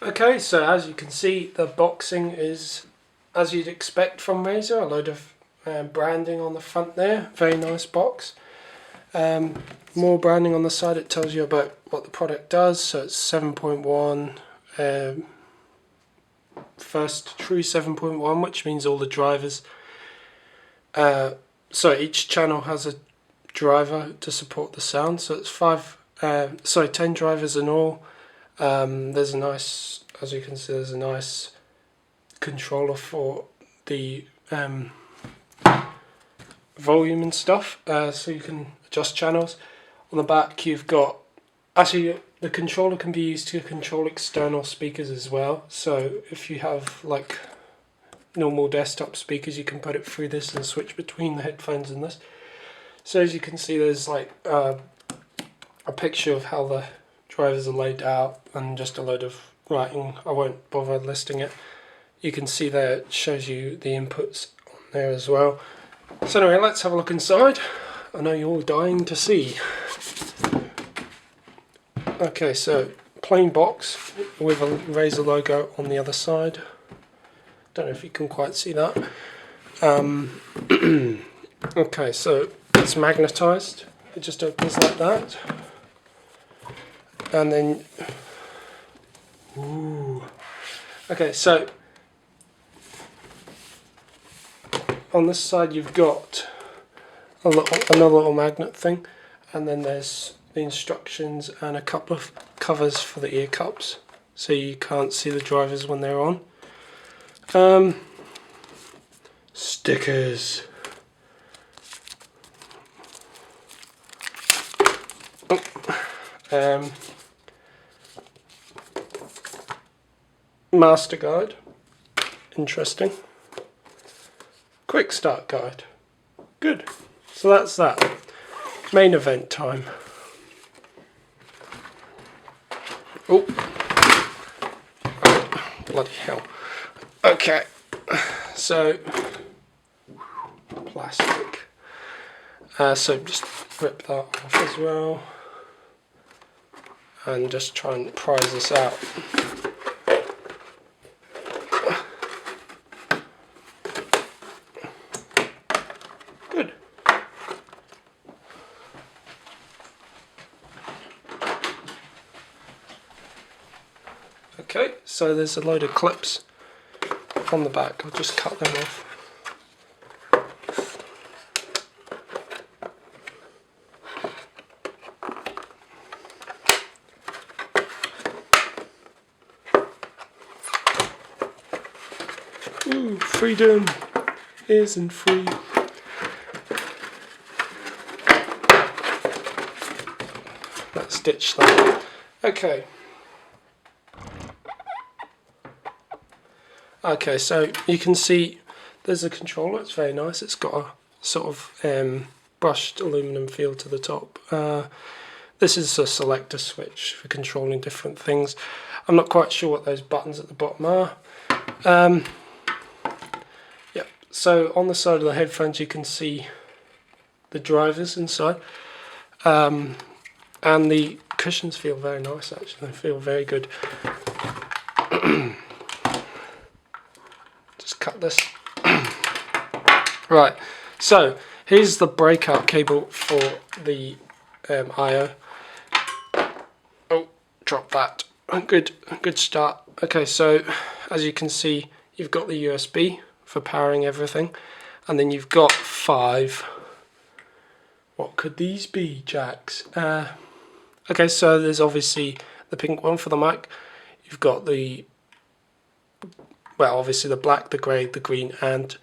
Okay, so as you can see, the boxing is as you'd expect from Razer, a load of branding on the front there, very nice box. More branding on the side, it tells you about what the product does, so it's 7.1, first true 7.1, which means all the drivers, so each channel has a driver to support the sound, so it's 10 drivers in all. There's a nice, as you can see, there's a nice controller for the volume and stuff, so you can adjust channels. On the back you've got, actually the controller can be used to control external speakers as well, so if you have like normal desktop speakers you can put it through this and switch between the headphones and this. So as you can see, there's like a picture of how the drivers are laid out and just a load of writing. I won't bother listing it. You can see there it shows you the inputs on there as well. So anyway, let's have a look inside. I know you're all dying to see. Okay, so plain box with a Razer logo on the other side. Don't know if you can quite see that. Okay, so it's magnetized. It just opens like that. And then, ooh. Okay, so on this side you've got another little magnet thing, and then there's the instructions and a couple of covers for the ear cups, so you can't see the drivers when they're on. Stickers. Master guide. Interesting. Quick start guide. Good. So that's that. Main event time. Oh. Bloody hell. Okay. So plastic. So just rip that off as well. And just try and prise this out. Good. Okay, so there's a load of clips on the back. I'll just cut them off. Ooh, freedom isn't free. Let's stitch that. Okay. Okay, so you can see there's a controller. It's very nice. It's got a sort of brushed aluminum feel to the top. This is a selector switch for controlling different things. I'm not quite sure what those buttons at the bottom are. Yep. So on the side of the headphones you can see the drivers inside, and the cushions feel very nice. Actually, they feel very good. Just cut this. Right. So here's the breakout cable for the I/O. Oh, drop that. Good start. Okay, so as you can see, you've got the USB for powering everything, and then you've got 5. What could these be, jacks? Okay, so there's obviously the pink one for the mic. You've got the, well, obviously the black, the grey, the green, and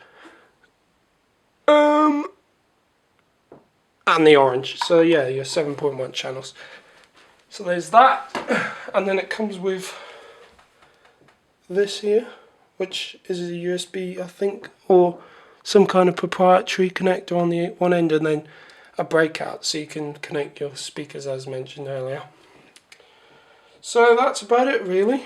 the orange. So yeah, your 7.1 channels. So there's that, and then it comes with this here, which is a USB, I think, or some kind of proprietary connector on the one end, and then a breakout so you can connect your speakers as mentioned earlier. So that's about it really.